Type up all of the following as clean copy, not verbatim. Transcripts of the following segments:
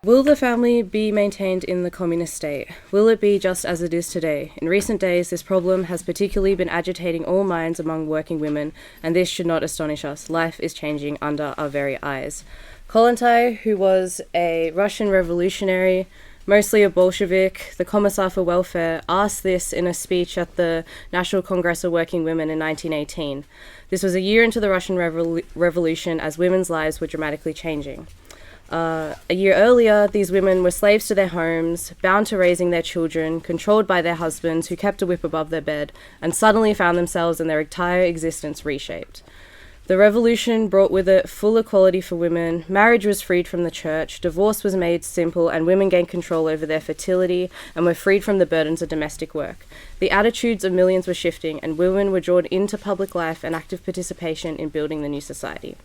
Will the family be maintained in the communist state? Will it be just as it is today? In recent days, this problem has particularly been agitating all minds among working women, and this should not astonish us. Life is changing under our very eyes. Kollontai, who was a Russian revolutionary, mostly a Bolshevik, the Commissar for Welfare, asked this in a speech at the National Congress of Working Women in 1918. This was a year into the Russian Revolution as women's lives were dramatically changing. A year earlier, these women were slaves to their homes, bound to raising their children, controlled by their husbands who kept a whip above their bed, and suddenly found themselves and their entire existence reshaped. The revolution brought with it full equality for women, marriage was freed from the church, divorce was made simple, and women gained control over their fertility and were freed from the burdens of domestic work. The attitudes of millions were shifting, and women were drawn into public life and active participation in building the new society.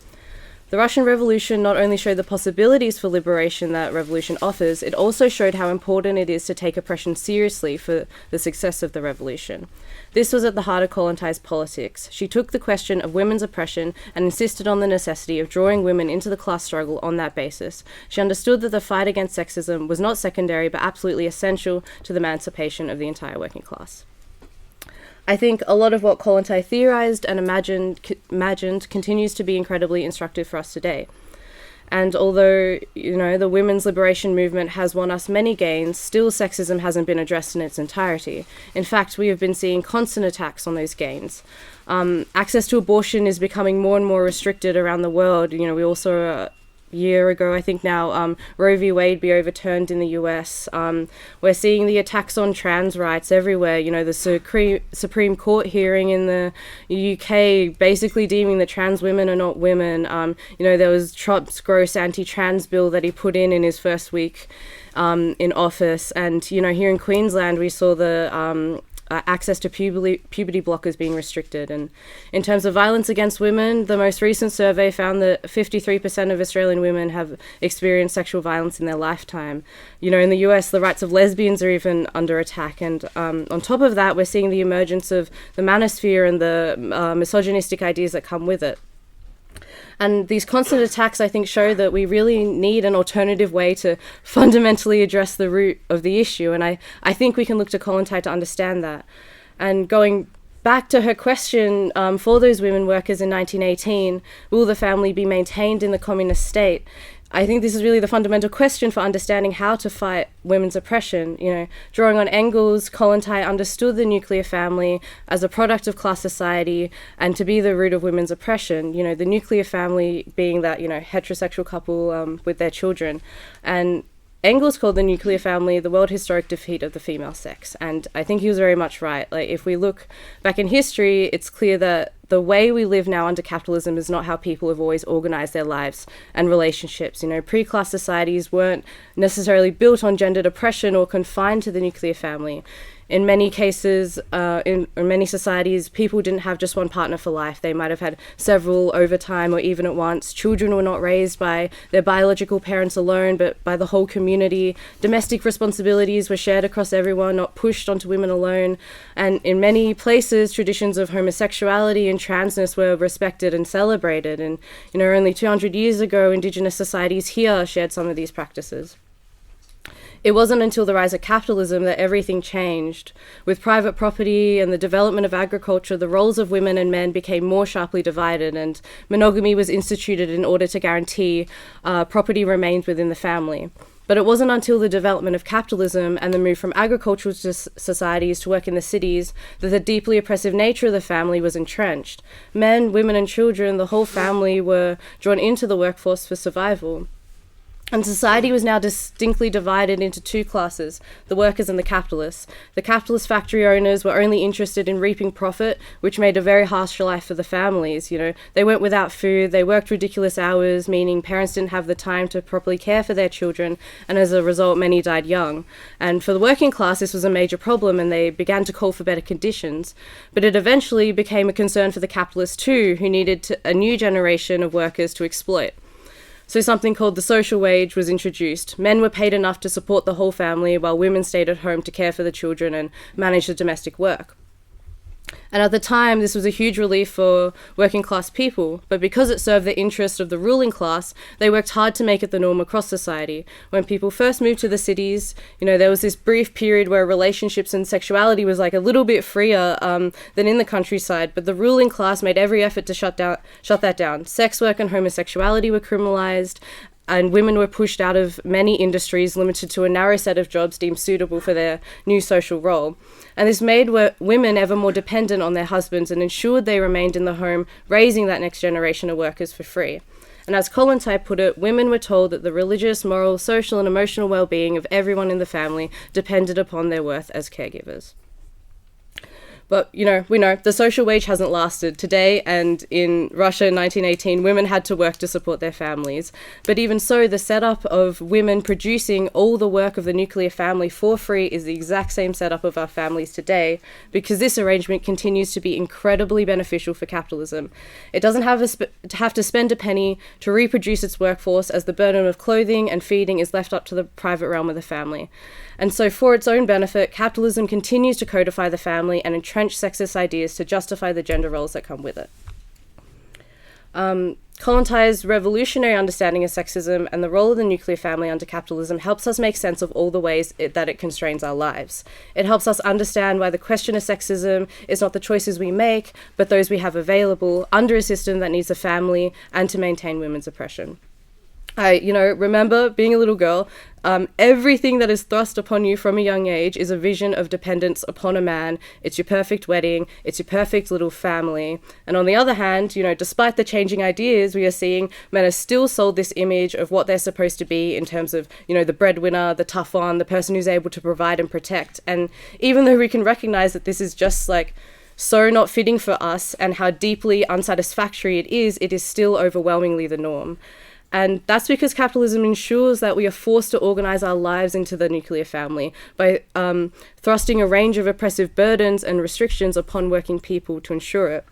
The Russian Revolution not only showed the possibilities for liberation that revolution offers, it also showed how important it is to take oppression seriously for the success of the revolution. This was at the heart of Kollontai's politics. She took the question of women's oppression and insisted on the necessity of drawing women into the class struggle on that basis. She understood that the fight against sexism was not secondary but absolutely essential to the emancipation of the entire working class. I think a lot of what Kollontai theorized and imagined continues to be incredibly instructive for us today. And although, the women's liberation movement has won us many gains, still sexism hasn't been addressed in its entirety. In fact, we have been seeing constant attacks on those gains. Access to abortion is becoming more and more restricted around the world. We also year ago, I think now, Roe v. Wade be overturned in the US. We're seeing the attacks on trans rights everywhere. The Supreme Court hearing in the UK basically deeming that trans women are not women. There was Trump's gross anti-trans bill that he put in his first week in office. And, here in Queensland, we saw the access to puberty blockers being restricted. And in terms of violence against women, the most recent survey found that 53% of Australian women have experienced sexual violence in their lifetime. In the US, the rights of lesbians are even under attack. And on top of that, we're seeing the emergence of the manosphere and the misogynistic ideas that come with it. And these constant attacks, I think, show that we really need an alternative way to fundamentally address the root of the issue. And I think we can look to Kollontai to understand that. And going back to her question, for those women workers in 1918, will the family be maintained in the communist state? I think this is really the fundamental question for understanding how to fight women's oppression. Drawing on Engels, Kollontai understood the nuclear family as a product of class society and to be the root of women's oppression. The nuclear family being that, heterosexual couple with their children. And Engels called the nuclear family the world historic defeat of the female sex. And I think he was very much right. If we look back in history, it's clear that the way we live now under capitalism is not how people have always organized their lives and relationships. Pre-class societies weren't necessarily built on gendered oppression or confined to the nuclear family. In many cases, in many societies, people didn't have just one partner for life. They might have had several over time or even at once. Children were not raised by their biological parents alone, but by the whole community. Domestic responsibilities were shared across everyone, not pushed onto women alone. And in many places, traditions of homosexuality and transness were respected and celebrated. And, only 200 years ago, Indigenous societies here shared some of these practices. It wasn't until the rise of capitalism that everything changed. With private property and the development of agriculture, the roles of women and men became more sharply divided, and monogamy was instituted in order to guarantee property remained within the family. But it wasn't until the development of capitalism and the move from agricultural societies to work in the cities that the deeply oppressive nature of the family was entrenched. Men, women, and children, the whole family were drawn into the workforce for survival. And society was now distinctly divided into two classes, the workers and the capitalists. The capitalist factory owners were only interested in reaping profit, which made a very harsh life for the families. They went without food, they worked ridiculous hours, meaning parents didn't have the time to properly care for their children, and as a result, many died young. And for the working class, this was a major problem, and they began to call for better conditions. But it eventually became a concern for the capitalists too, who needed a new generation of workers to exploit. So something called the social wage was introduced. Men were paid enough to support the whole family while women stayed at home to care for the children and manage the domestic work. And at the time, this was a huge relief for working class people, but because it served the interest of the ruling class, they worked hard to make it the norm across society. When people first moved to the cities, there was this brief period where relationships and sexuality was like a little bit freer than in the countryside, but the ruling class made every effort to shut that down. Sex work and homosexuality were criminalized, and women were pushed out of many industries, limited to a narrow set of jobs deemed suitable for their new social role. And this made women ever more dependent on their husbands and ensured they remained in the home, raising that next generation of workers for free. And as Kollontai put it, women were told that the religious, moral, social and emotional well-being of everyone in the family depended upon their worth as caregivers. But, we know the social wage hasn't lasted. Today and in Russia in 1918, women had to work to support their families. But even so, the setup of women producing all the work of the nuclear family for free is the exact same setup of our families today, because this arrangement continues to be incredibly beneficial for capitalism. It doesn't have to spend a penny to reproduce its workforce, as the burden of clothing and feeding is left up to the private realm of the family. And so for its own benefit, capitalism continues to codify the family and entrench sexist ideas to justify the gender roles that come with it. Kollontai's revolutionary understanding of sexism and the role of the nuclear family under capitalism helps us make sense of all the ways that it constrains our lives. It helps us understand why the question of sexism is not the choices we make, but those we have available under a system that needs a family and to maintain women's oppression. I remember being a little girl, everything that is thrust upon you from a young age is a vision of dependence upon a man. It's your perfect wedding. It's your perfect little family. And on the other hand, despite the changing ideas we are seeing, men are still sold this image of what they're supposed to be in terms of, the breadwinner, the tough one, the person who's able to provide and protect. And even though we can recognize that this is just so not fitting for us and how deeply unsatisfactory it is still overwhelmingly the norm. And that's because capitalism ensures that we are forced to organize our lives into the nuclear family by thrusting a range of oppressive burdens and restrictions upon working people to ensure it.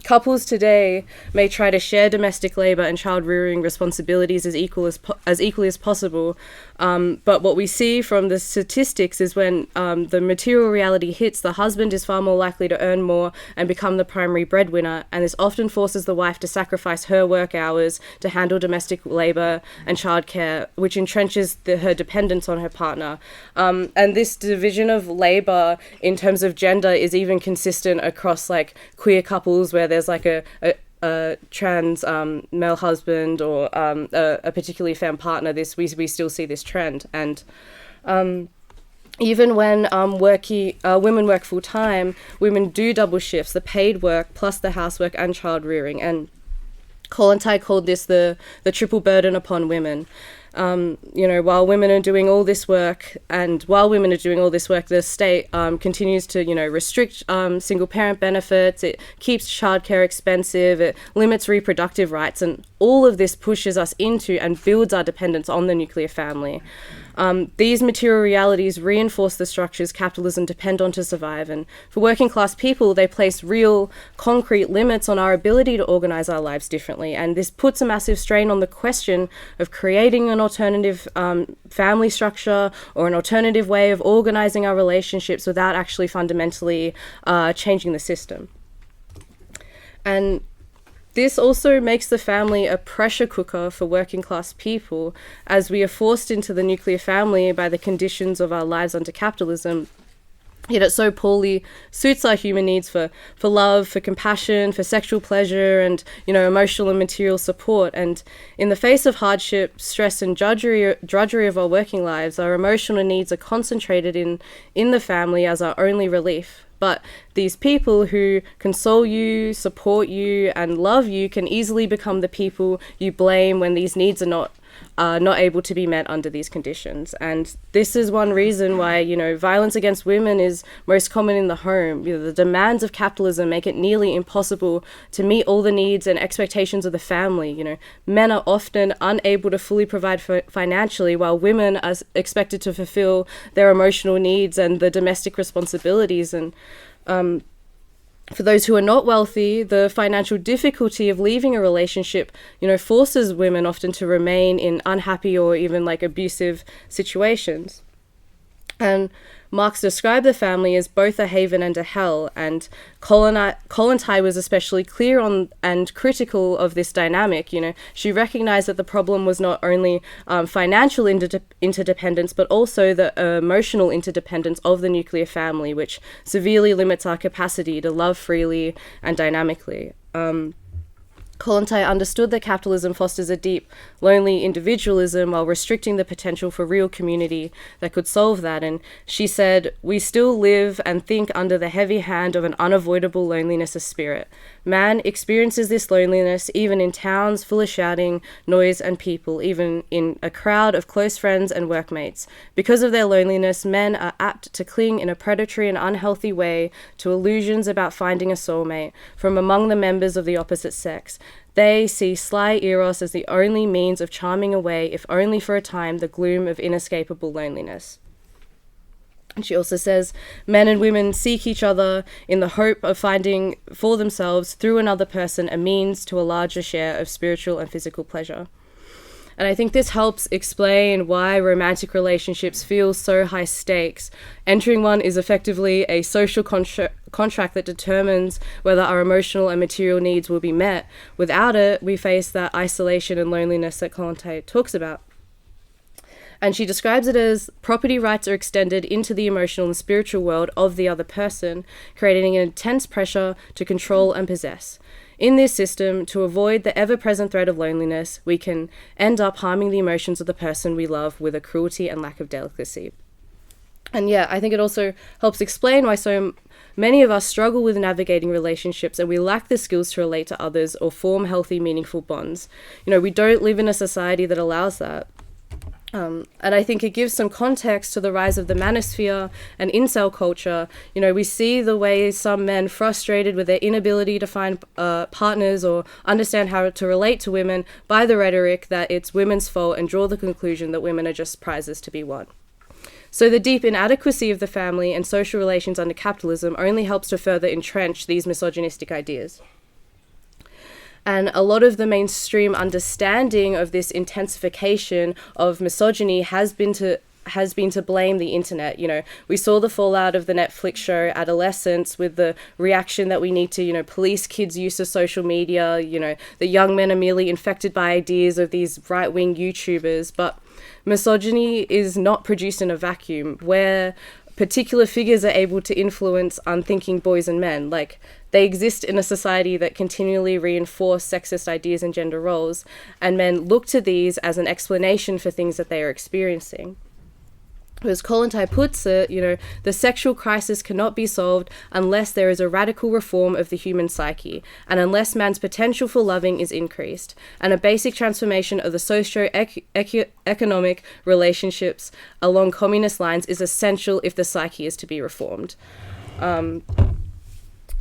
Couples today may try to share domestic labor and child rearing responsibilities as equally as possible, but what we see from the statistics is when the material reality hits, the husband is far more likely to earn more and become the primary breadwinner, and this often forces the wife to sacrifice her work hours to handle domestic labor and childcare, which entrenches her dependence on her partner. And this division of labor in terms of gender is even consistent across queer couples where there's a trans male husband or a particularly femme partner. We still see this trend. And even when women work full time, women do double shifts, the paid work plus the housework and child rearing. And Kollontai called this the triple burden upon women. While women are doing all this work, the state continues to, restrict single parent benefits. It keeps childcare expensive. It limits reproductive rights, and all of this pushes us into and builds our dependence on the nuclear family. These material realities reinforce the structures capitalism depend on to survive, and for working class people, they place real, concrete limits on our ability to organize our lives differently, and this puts a massive strain on the question of creating an alternative family structure or an alternative way of organizing our relationships without actually fundamentally changing the system. And this also makes the family a pressure cooker for working class people, as we are forced into the nuclear family by the conditions of our lives under capitalism. Yet it so poorly suits our human needs for love, for compassion, for sexual pleasure, and emotional and material support. And in the face of hardship, stress, and drudgery of our working lives, our emotional needs are concentrated in the family as our only relief. But these people who console you, support you, and love you can easily become the people you blame when these needs are not able to be met under these conditions. And this is one reason why, violence against women is most common in the home. The demands of capitalism make it nearly impossible to meet all the needs and expectations of the family. Men are often unable to fully provide financially, while women are expected to fulfill their emotional needs and the domestic responsibilities. And for those who are not wealthy, the financial difficulty of leaving a relationship, forces women often to remain in unhappy or even abusive situations. And Marx described the family as both a haven and a hell, and Kollontai was especially clear on and critical of this dynamic. She recognized that the problem was not only financial interdependence, but also the emotional interdependence of the nuclear family, which severely limits our capacity to love freely and dynamically. Kollontai understood that capitalism fosters a deep, lonely individualism while restricting the potential for real community that could solve that. And she said, "We still live and think under the heavy hand of an unavoidable loneliness of spirit. Man experiences this loneliness even in towns full of shouting, noise, and people, even in a crowd of close friends and workmates. Because of their loneliness, men are apt to cling in a predatory and unhealthy way to illusions about finding a soulmate from among the members of the opposite sex. They see sly eros as the only means of charming away, if only for a time, the gloom of inescapable loneliness." And she also says, "Men and women seek each other in the hope of finding for themselves through another person a means to a larger share of spiritual and physical pleasure." And I think this helps explain why romantic relationships feel so high stakes. Entering one is effectively a social contract that determines whether our emotional and material needs will be met. Without it, we face that isolation and loneliness that Kollontai talks about. And she describes it as property rights are extended into the emotional and spiritual world of the other person, creating an intense pressure to control and possess. In this system, to avoid the ever-present threat of loneliness, we can end up harming the emotions of the person we love with a cruelty and lack of delicacy. And yeah, I think it also helps explain why so many of us struggle with navigating relationships and we lack the skills to relate to others or form healthy, meaningful bonds. We don't live in a society that allows that. And I think it gives some context to the rise of the manosphere and incel culture. We see the way some men, frustrated with their inability to find partners or understand how to relate to women, by the rhetoric that it's women's fault and draw the conclusion that women are just prizes to be won. So the deep inadequacy of the family and social relations under capitalism only helps to further entrench these misogynistic ideas. And a lot of the mainstream understanding of this intensification of misogyny has been to blame the internet. We saw the fallout of the Netflix show Adolescence with the reaction that we need to, police kids' use of social media, the young men are merely infected by ideas of these right-wing YouTubers. But misogyny is not produced in a vacuum, where particular figures are able to influence unthinking boys and men. They exist in a society that continually reinforce sexist ideas and gender roles, and men look to these as an explanation for things that they are experiencing. As Kollontai puts it, the sexual crisis cannot be solved unless there is a radical reform of the human psyche, and unless man's potential for loving is increased, and a basic transformation of the socio-economic relationships along communist lines is essential if the psyche is to be reformed.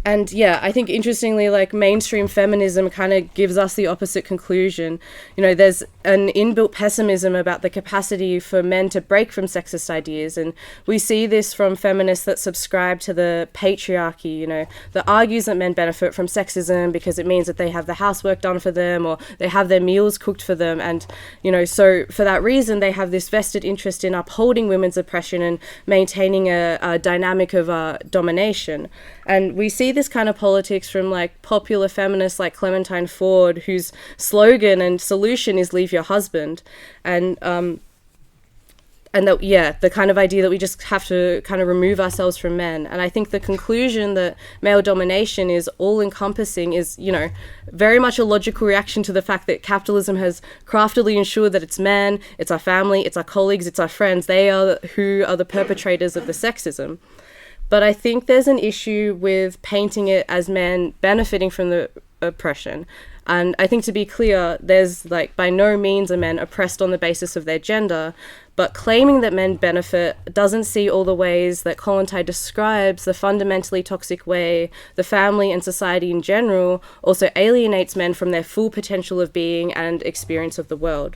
And yeah, I think interestingly, mainstream feminism kind of gives us the opposite conclusion. There's an inbuilt pessimism about the capacity for men to break from sexist ideas. And we see this from feminists that subscribe to the patriarchy, that argues that men benefit from sexism because it means that they have the housework done for them or they have their meals cooked for them. And, so for that reason, they have this vested interest in upholding women's oppression and maintaining a dynamic of domination. And we see this kind of politics from popular feminists like Clementine Ford, whose slogan and solution is "leave your husband," and the kind of idea that we just have to kind of remove ourselves from men. And I think the conclusion that male domination is all-encompassing is, very much a logical reaction to the fact that capitalism has craftily ensured that it's men, it's our family, it's our colleagues, it's our friends. They are who are the perpetrators of the sexism. But I think there's an issue with painting it as men benefiting from the oppression. And I think, to be clear, there's by no means are men oppressed on the basis of their gender, but claiming that men benefit doesn't see all the ways that Kollontai describes the fundamentally toxic way the family and society in general also alienates men from their full potential of being and experience of the world.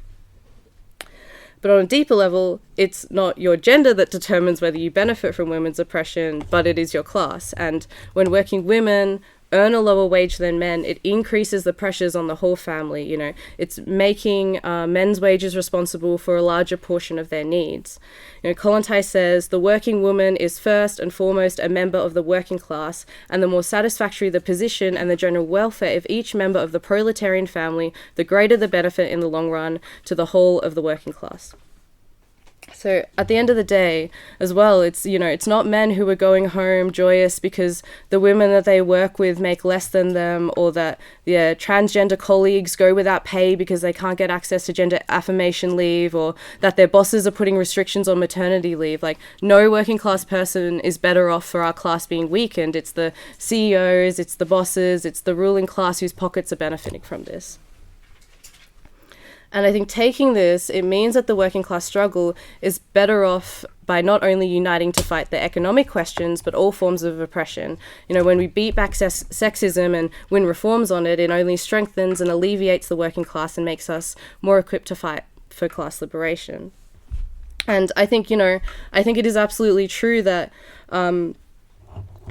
But on a deeper level, it's not your gender that determines whether you benefit from women's oppression, but it is your class. And when working women earn a lower wage than men, it increases the pressures on the whole family. You know, it's making men's wages responsible for a larger portion of their needs. You know, Kollontai says, the working woman is first and foremost a member of the working class, and the more satisfactory the position and the general welfare of each member of the proletarian family, the greater the benefit in the long run to the whole of the working class. So at the end of the day, as well, it's, you know, it's not men who are going home joyous because the women that they work with make less than them, or that their transgender colleagues go without pay because they can't get access to gender affirmation leave, or that their bosses are putting restrictions on maternity leave. Like, no working class person is better off for our class being weakened. It's the CEOs, it's the bosses, it's the ruling class whose pockets are benefiting from this. And I think taking this, it means that the working class struggle is better off by not only uniting to fight the economic questions, but all forms of oppression. You know, when we beat back sexism and win reforms on it, it only strengthens and alleviates the working class and makes us more equipped to fight for class liberation. And I think, you know, I think it is absolutely true that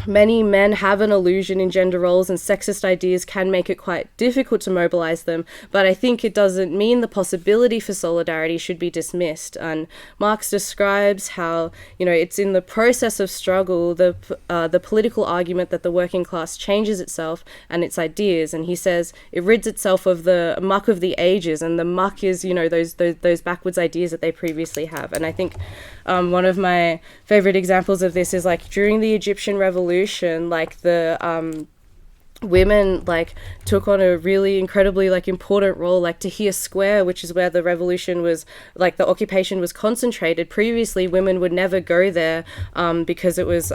many men have an illusion in gender roles, and sexist ideas can make it quite difficult to mobilize them, but I think it doesn't mean the possibility for solidarity should be dismissed. And Marx describes how, you know, it's in the process of struggle, the political argument, that the working class changes itself and its ideas, and he says it rids itself of the muck of the ages, and the muck is, you know, those backwards ideas that they previously have. And I think one of my favorite examples of this is, like, during the Egyptian Revolution, like, the women, like, took on a really incredibly, like, important role. Like, Tahrir Square, which is where the revolution was, like, the occupation was concentrated. Previously, women would never go there because it was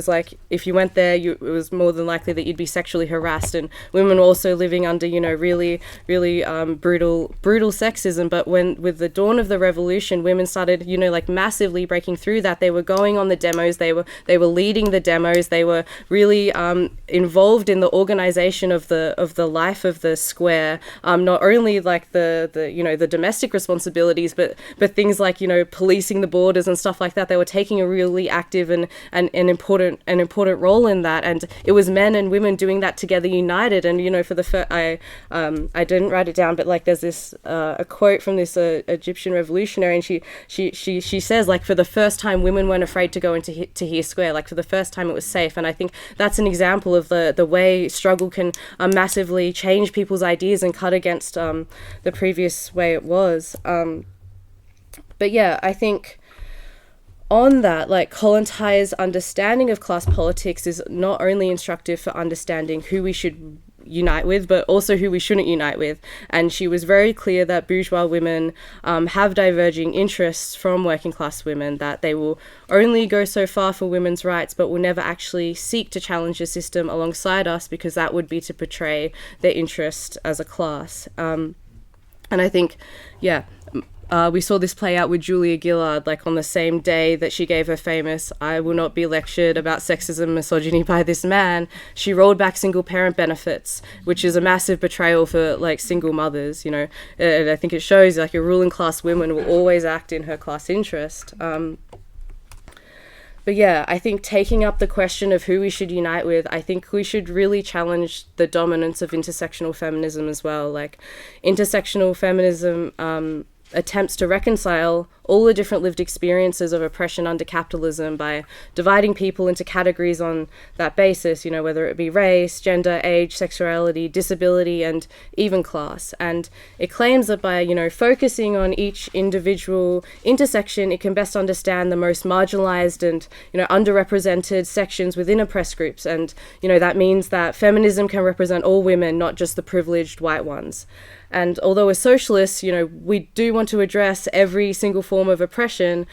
like, if you went there, it was more than likely that you'd be sexually harassed, and women were also living under, you know, really brutal sexism. But with the dawn of the revolution, women started, you know, like, massively breaking through that. They were going on the demos, they were leading the demos, they were really involved in the organization of the life of the square, not only, like, the you know, the domestic responsibilities, but things like, you know, policing the borders and stuff like that. They were taking a really active and important role in that, and it was men and women doing that together, united. And, you know, for the first, I didn't write it down, but, like, there's this a quote from this Egyptian revolutionary, and she says, like, for the first time women weren't afraid to go into Tahrir Square. Like, for the first time it was safe. And I think that's an example of the way struggle can massively change people's ideas and cut against the previous way it was. But yeah, I think on that, like, Kollontai's understanding of class politics is not only instructive for understanding who we should unite with, but also who we shouldn't unite with. And she was very clear that bourgeois women have diverging interests from working class women, that they will only go so far for women's rights, but will never actually seek to challenge the system alongside us, because that would be to portray their interest as a class. And I think, yeah, we saw this play out with Julia Gillard, like, on the same day that she gave her famous "I will not be lectured about sexism and misogyny by this man," she rolled back single parent benefits, which is a massive betrayal for, like, single mothers, you know. And I think it shows, like, a ruling class woman will always act in her class interest. But yeah, I think taking up the question of who we should unite with, I think we should really challenge the dominance of intersectional feminism as well. Like, intersectional feminism attempts to reconcile all the different lived experiences of oppression under capitalism by dividing people into categories on that basis, you know, whether it be race, gender, age, sexuality, disability, and even class. And it claims that by, you know, focusing on each individual intersection, it can best understand the most marginalized and, you know, underrepresented sections within oppressed groups. And, you know, that means that feminism can represent all women, not just the privileged white ones. And although as socialists, you know, we do want to address every single form of oppression,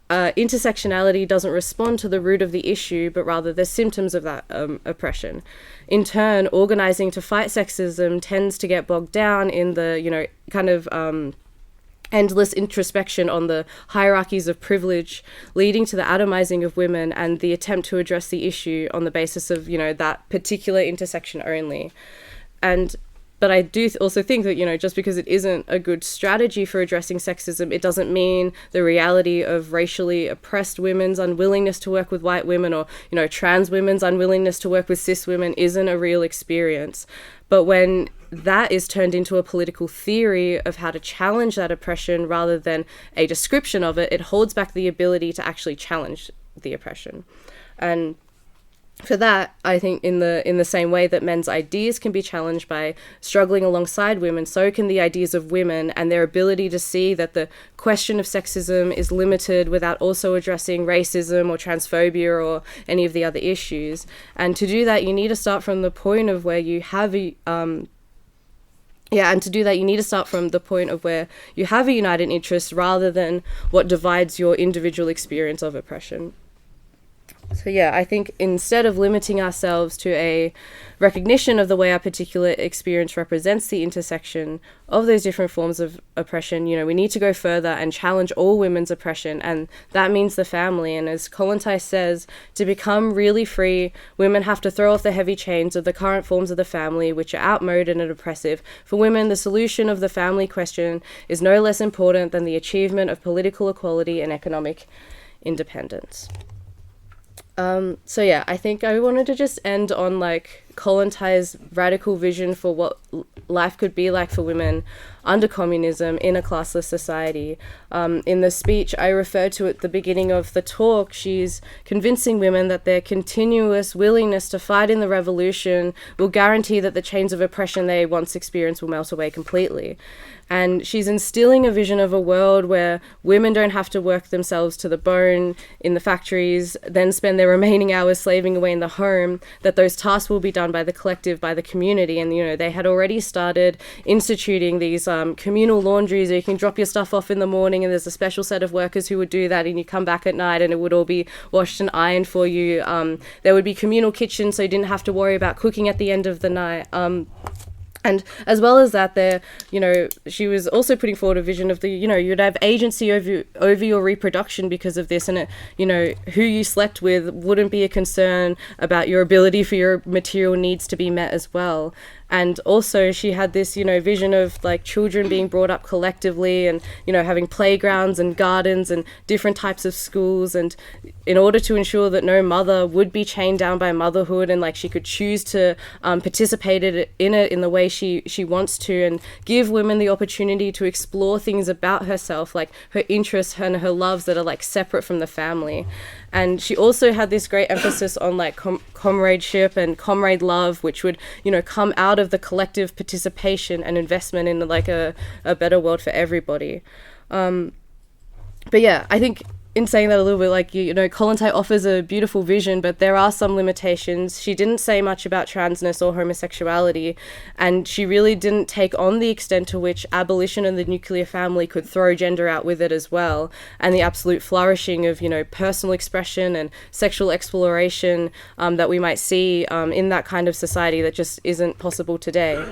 intersectionality doesn't respond to the root of the issue, but rather the symptoms of that oppression. In turn, organizing to fight sexism tends to get bogged down in the, you know, kind of endless introspection on the hierarchies of privilege, leading to the atomizing of women and the attempt to address the issue on the basis of, you know, that particular intersection only. And But I do also think that, just because it isn't a good strategy for addressing sexism, it doesn't mean the reality of racially oppressed women's unwillingness to work with white women, or, trans women's unwillingness to work with cis women isn't a real experience. But when that is turned into a political theory of how to challenge that oppression rather than a description of it, it holds back the ability to actually challenge the oppression. And for that, I think in the same way that men's ideas can be challenged by struggling alongside women, so can the ideas of women and their ability to see that the question of sexism is limited without also addressing racism or transphobia or any of the other issues. And to do that, you need to start from the point of where you have a united interest rather than what divides your individual experience of oppression. So I think instead of limiting ourselves to a recognition of the way our particular experience represents the intersection of those different forms of oppression, we need to go further and challenge all women's oppression, and that means the family. And as Kollontai says, to become really free, women have to throw off the heavy chains of the current forms of the family, which are outmoded and oppressive. For women, the solution of the family question is no less important than the achievement of political equality and economic independence. I think I wanted to just end on Kollontai's radical vision for what life could be like for women under communism in a classless society. In the speech I referred to at the beginning of the talk, she's convincing women that their continuous willingness to fight in the revolution will guarantee that the chains of oppression they once experienced will melt away completely. And she's instilling a vision of a world where women don't have to work themselves to the bone in the factories, then spend their remaining hours slaving away in the home, that those tasks will be done by the collective, by the community. And, they had already started instituting these communal laundries where you can drop your stuff off in the morning and there's a special set of workers who would do that, and you come back at night and it would all be washed and ironed for you. There would be communal kitchens so you didn't have to worry about cooking at the end of the night. And as well as that, she was also putting forward a vision of you'd have agency over your reproduction because of this, and who you slept with wouldn't be a concern about your ability for your material needs to be met as well. And also she had this, vision of children being brought up collectively and, having playgrounds and gardens and different types of schools. And in order to ensure that no mother would be chained down by motherhood and she could choose to participate in it in the way she wants to, and give women the opportunity to explore things about herself, like her interests and her loves that are separate from the family. And she also had this great emphasis on comradeship and comrade love, which would, come out of the collective participation and investment in a better world for everybody. I think in saying that a little bit, Kollontai offers a beautiful vision, but there are some limitations. She didn't say much about transness or homosexuality, and she really didn't take on the extent to which abolition of the nuclear family could throw gender out with it as well, and the absolute flourishing of, personal expression and sexual exploration that we might see in that kind of society that just isn't possible today.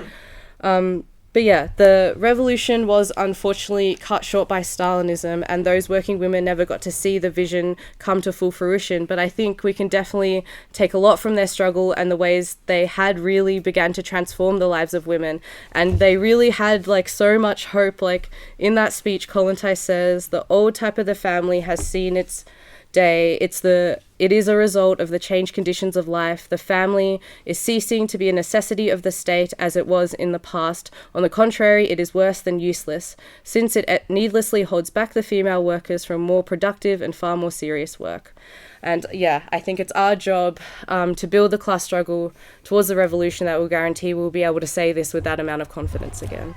The revolution was unfortunately cut short by Stalinism, and those working women never got to see the vision come to full fruition. But I think we can definitely take a lot from their struggle and the ways they had really began to transform the lives of women. And they really had so much hope. In that speech, Kollontai says, the old type of the family has seen its day. It is a result of the changed conditions of life. The family is ceasing to be a necessity of the state as it was in the past. On the contrary, it is worse than useless, since it needlessly holds back the female workers from more productive and far more serious work. And I think it's our job to build the class struggle towards the revolution that will guarantee we'll be able to say this with that amount of confidence again.